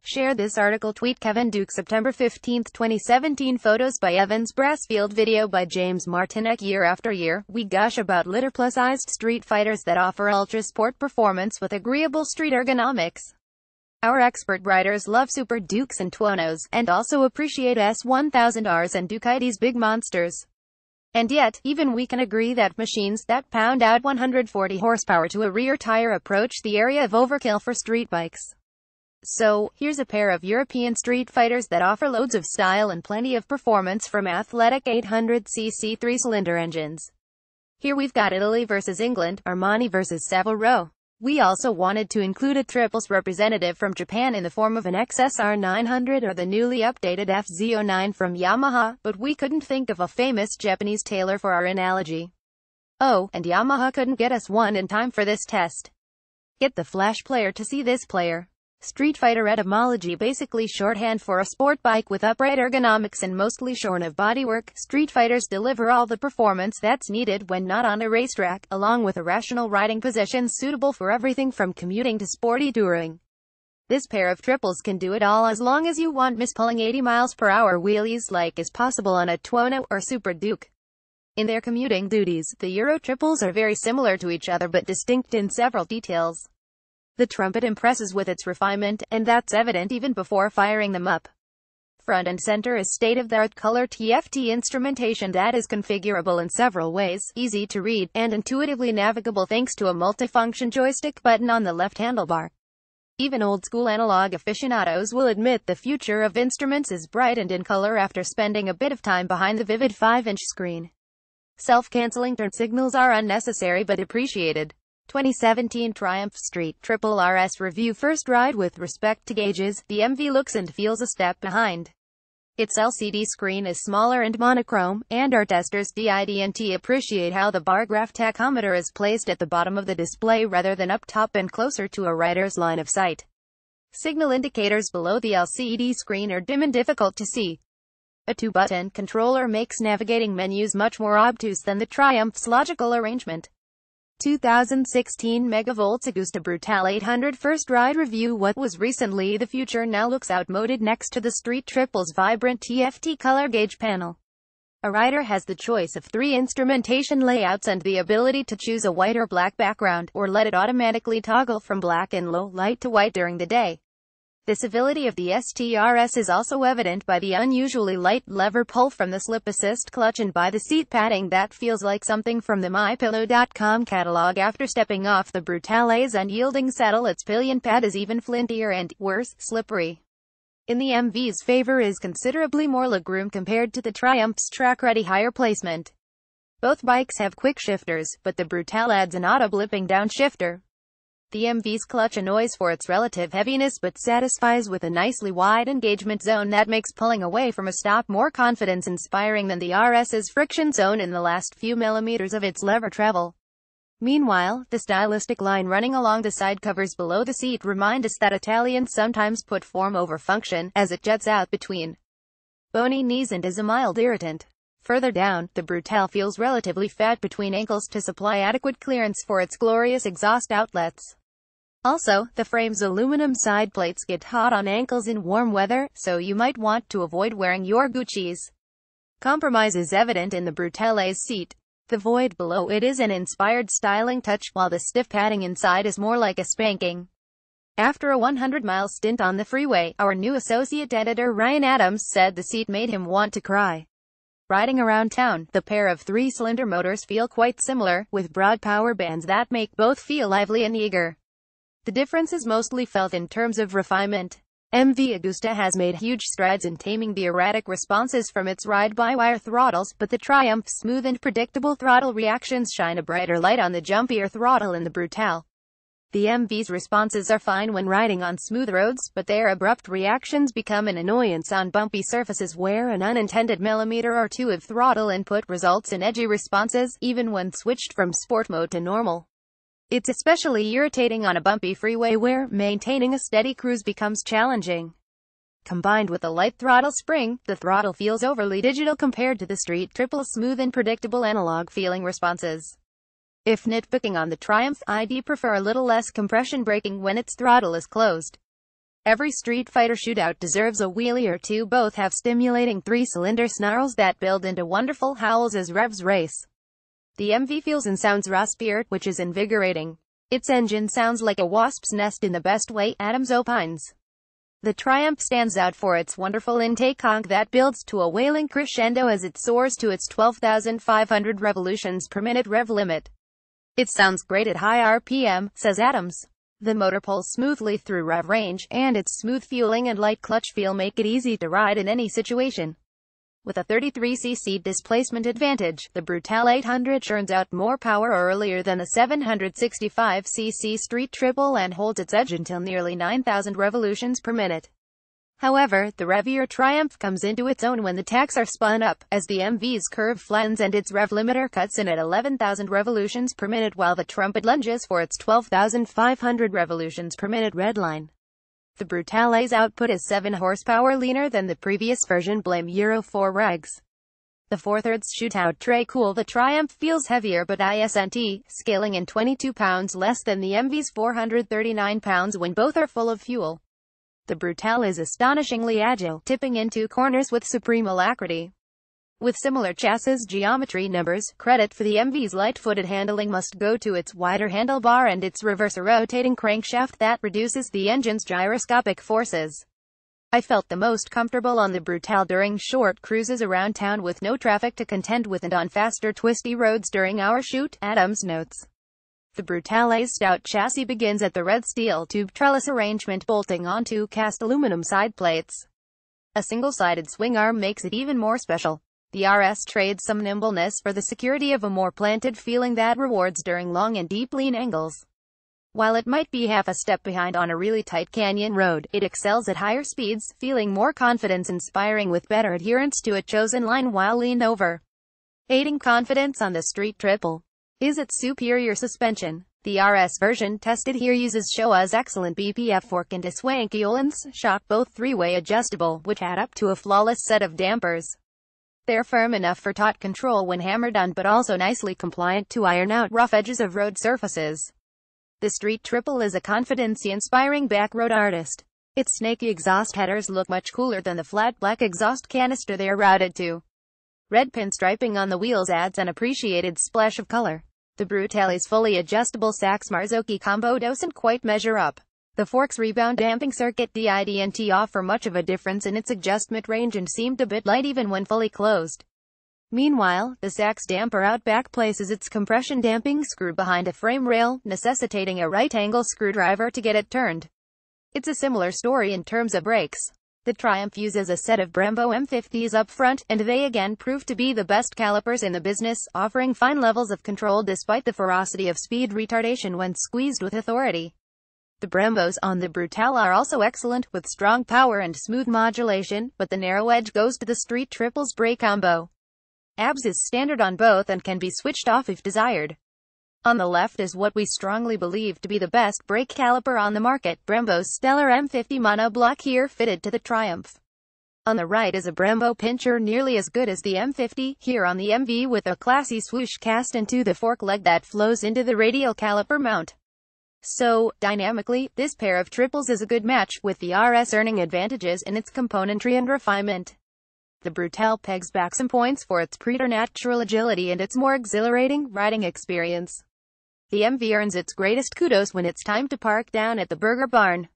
Share this article. Tweet Kevin Duke September 15, 2017. Photos by Evans Brassfield. Video by James Martinek. Year after year, we gush about litter plus-sized street fighters that offer ultra-sport performance with agreeable street ergonomics. Our expert riders love Super Dukes and Tuonos, and also appreciate S1000Rs and Ducati's big monsters. And yet, even we can agree that machines that pound out 140 horsepower to a rear tire approach the area of overkill for street bikes. So, here's a pair of European street fighters that offer loads of style and plenty of performance from athletic 800cc 3-cylinder engines. Here we've got Italy versus England, Armani versus Savile Row. We also wanted to include a triples representative from Japan in the form of an XSR 900 or the newly updated FZ09 from Yamaha, but we couldn't think of a famous Japanese tailor for our analogy. Oh, and Yamaha couldn't get us one in time for this test. Get the Flash player to see this player. Street fighter etymology, basically shorthand for a sport bike with upright ergonomics and mostly shorn of bodywork. Street fighters deliver all the performance that's needed when not on a racetrack, along with irrational riding positions suitable for everything from commuting to sporty touring. This pair of triples can do it all as long as you want pulling 80 miles per hour wheelies like is possible on a Tuono or Super Duke. In their commuting duties, the Euro triples are very similar to each other but distinct in several details. The trumpet impresses with its refinement, and that's evident even before firing them up. Front and center is state-of-the-art color TFT instrumentation that is configurable in several ways, easy to read, and intuitively navigable thanks to a multifunction joystick button on the left handlebar. Even old-school analog aficionados will admit the future of instruments is bright and in color after spending a bit of time behind the vivid 5-inch screen. Self-canceling turn signals are unnecessary but appreciated. 2017 Triumph Street Triple RS Review. First ride. With respect to gauges, the MV looks and feels a step behind. Its LCD screen is smaller and monochrome, and our testers didn't appreciate how the bar graph tachometer is placed at the bottom of the display rather than up top and closer to a rider's line of sight. Signal indicators below the LCD screen are dim and difficult to see. A 2-button controller makes navigating menus much more obtuse than the Triumph's logical arrangement. 2016 Megavolts Agusta Brutale 800 First ride review. What was recently the future now looks outmoded next to the Street Triple's vibrant TFT color gauge panel. A rider has the choice of 3 instrumentation layouts and the ability to choose a white or black background, or let it automatically toggle from black and low light to white during the day. The civility of the STRS is also evident by the unusually light lever pull from the slip assist clutch and by the seat padding that feels like something from the MyPillow.com catalog. After stepping off the Brutale's unyielding saddle, its pillion pad is even flintier and, worse, slippery. In the MV's favor is considerably more legroom compared to the Triumph's track-ready higher placement. Both bikes have quick shifters, but the Brutale adds an auto-blipping downshifter. The MV's clutch annoys for its relative heaviness but satisfies with a nicely wide engagement zone that makes pulling away from a stop more confidence-inspiring than the RS's friction zone in the last few millimeters of its lever travel. Meanwhile, the stylistic line running along the side covers below the seat remind us that Italians sometimes put form over function, as it juts out between bony knees and is a mild irritant. Further down, the Brutale feels relatively fat between ankles to supply adequate clearance for its glorious exhaust outlets. Also, the frame's aluminum side plates get hot on ankles in warm weather, so you might want to avoid wearing your Gucci's. Compromise is evident in the Brutale's seat. The void below it is an inspired styling touch, while the stiff padding inside is more like a spanking. After a 100-mile stint on the freeway, our new associate editor Ryan Adams said the seat made him want to cry. Riding around town, the pair of 3-cylinder motors feel quite similar, with broad power bands that make both feel lively and eager. The difference is mostly felt in terms of refinement. MV Agusta has made huge strides in taming the erratic responses from its ride-by-wire throttles, but the Triumph's smooth and predictable throttle reactions shine a brighter light on the jumpier throttle in the Brutale. The MV's responses are fine when riding on smooth roads, but their abrupt reactions become an annoyance on bumpy surfaces where an unintended millimeter or two of throttle input results in edgy responses, even when switched from sport mode to normal. It's especially irritating on a bumpy freeway where maintaining a steady cruise becomes challenging. Combined with a light throttle spring, the throttle feels overly digital compared to the Street Triple's smooth and predictable analog feeling responses. If nitpicking on the Triumph, I'd prefer a little less compression braking when its throttle is closed. Every Street Fighter shootout deserves a wheelie or two. Both have stimulating 3-cylinder snarls that build into wonderful howls as revs race. The MV feels and sounds raspier, which is invigorating. Its engine sounds like a wasp's nest in the best way, Adams opines. The Triumph stands out for its wonderful intake honk that builds to a wailing crescendo as it soars to its 12,500 revolutions per minute rev limit. It sounds great at high RPM, says Adams. The motor pulls smoothly through rev range, and its smooth fueling and light clutch feel make it easy to ride in any situation. With a 33cc displacement advantage, the Brutale 800 churns out more power earlier than the 765cc Street Triple and holds its edge until nearly 9,000 revolutions per minute. However, the revier Triumph comes into its own when the tacks are spun up, as the MV's curve flattens and its rev limiter cuts in at 11,000 revolutions per minute while the trumpet lunges for its 12,500 revolutions per minute redline. The Brutale's output is 7 horsepower leaner than the previous version, blame Euro 4 regs. The 4/3 shootout tray cool. The Triumph feels heavier but isn't, scaling in 22 pounds less than the MV's 439 pounds when both are full of fuel. The Brutale is astonishingly agile, tipping into corners with supreme alacrity. With similar chassis geometry numbers, credit for the MV's light-footed handling must go to its wider handlebar and its reverse-rotating crankshaft that reduces the engine's gyroscopic forces. I felt the most comfortable on the Brutale during short cruises around town with no traffic to contend with and on faster twisty roads during our shoot, Adams notes. The Brutale's stout chassis begins at the red steel tube trellis arrangement bolting onto cast aluminum side plates. A single-sided swing arm makes it even more special. The RS trades some nimbleness for the security of a more planted feeling that rewards during long and deep lean angles. While it might be half a step behind on a really tight canyon road, it excels at higher speeds, feeling more confidence-inspiring with better adherence to a chosen line while leaned over. Aiding confidence on the Street Triple is its superior suspension. The RS version tested here uses Showa's excellent BPF fork and a swanky Öhlins shock, both 3-way adjustable, which add up to a flawless set of dampers. They're firm enough for taut control when hammered on but also nicely compliant to iron out rough edges of road surfaces. The Street Triple is a confidence-inspiring backroad artist. Its snaky exhaust headers look much cooler than the flat black exhaust canister they are routed to. Red pinstriping on the wheels adds an appreciated splash of color. The Brutale's fully adjustable Sachs-Marzocchi combo doesn't quite measure up. The fork's rebound damping circuit didn't offer much of a difference in its adjustment range and seemed a bit light even when fully closed. Meanwhile, the Sachs damper out back places its compression damping screw behind a frame rail, necessitating a right-angle screwdriver to get it turned. It's a similar story in terms of brakes. The Triumph uses a set of Brembo M50s up front, and they again prove to be the best calipers in the business, offering fine levels of control despite the ferocity of speed retardation when squeezed with authority. The Brembos on the Brutale are also excellent, with strong power and smooth modulation, but the narrow edge goes to the Street Triple's brake combo. ABS is standard on both and can be switched off if desired. On the left is what we strongly believe to be the best brake caliper on the market, Brembo's stellar M50 monoblock here fitted to the Triumph. On the right is a Brembo pincher nearly as good as the M50, here on the MV with a classy swoosh cast into the fork leg that flows into the radial caliper mount. So, dynamically, this pair of triples is a good match, with the RS earning advantages in its componentry and refinement. The Brutale pegs back some points for its preternatural agility and its more exhilarating riding experience. The MV earns its greatest kudos when it's time to park down at the Burger Barn.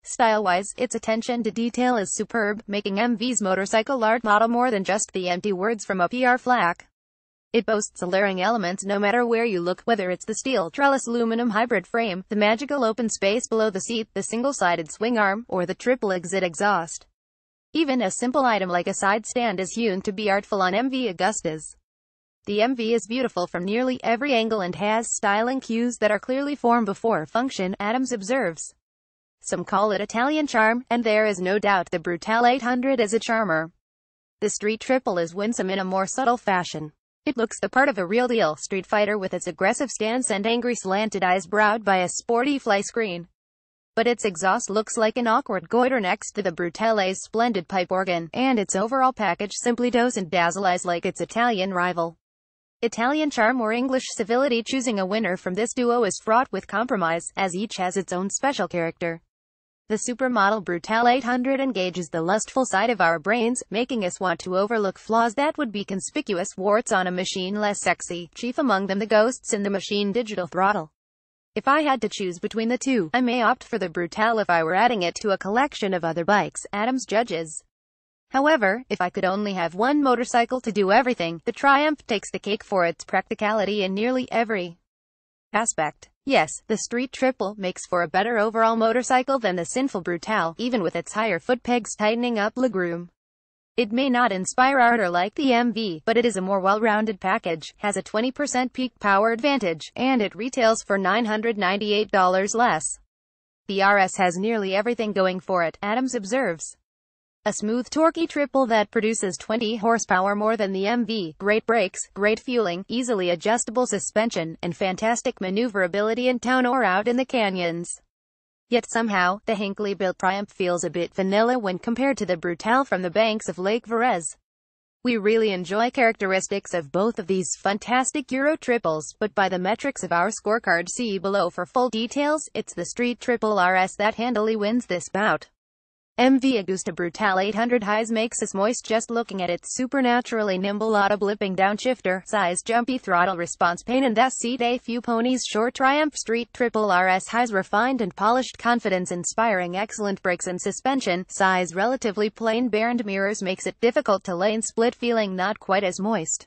Style-wise, its attention to detail is superb, making MV's motorcycle art model more than just the empty words from a PR flack. It boasts alluring elements no matter where you look, whether it's the steel trellis aluminum hybrid frame, the magical open space below the seat, the single-sided swing arm, or the triple exit exhaust. Even a simple item like a side stand is hewn to be artful on MV Augustas. The MV is beautiful from nearly every angle and has styling cues that are clearly form before function, Adams observes. Some call it Italian charm, and there is no doubt the Brutale 800 is a charmer. The Street Triple is winsome in a more subtle fashion. It looks the part of a real deal street fighter with its aggressive stance and angry slanted eyes browed by a sporty fly screen. But its exhaust looks like an awkward goiter next to the Brutale's splendid pipe organ, and its overall package simply doesn't dazzle eyes like its Italian rival. Italian charm or English civility, choosing a winner from this duo is fraught with compromise, as each has its own special character. The supermodel Brutale 800 engages the lustful side of our brains, making us want to overlook flaws that would be conspicuous warts on a machine less sexy, chief among them the ghosts in the machine digital throttle. If I had to choose between the two, I may opt for the Brutale if I were adding it to a collection of other bikes, Adams judges. However, if I could only have one motorcycle to do everything, the Triumph takes the cake for its practicality in nearly every aspect. Yes, the Street Triple makes for a better overall motorcycle than the sinful Brutale, even with its higher foot pegs tightening up legroom. It may not inspire ardor like the MV, but it is a more well-rounded package, has a 20% peak power advantage, and it retails for $998 less. The RS has nearly everything going for it, Adams observes. A smooth, torquey triple that produces 20 horsepower more than the MV, great brakes, great fueling, easily adjustable suspension, and fantastic maneuverability in town or out in the canyons. Yet somehow, the Hinckley-built Triumph feels a bit vanilla when compared to the Brutale from the banks of Lake Verez. We really enjoy characteristics of both of these fantastic Euro triples, but by the metrics of our scorecard, see below for full details. It's the Street Triple RS that handily wins this bout. MV Agusta Brutale 800 highs makes us moist just looking at its supernaturally nimble auto-blipping downshifter, size jumpy throttle response pain in the seat. A few ponies short. Triumph Street Triple RS highs refined and polished confidence inspiring excellent brakes and suspension, size relatively plain bare and mirrors makes it difficult to lane split feeling not quite as moist.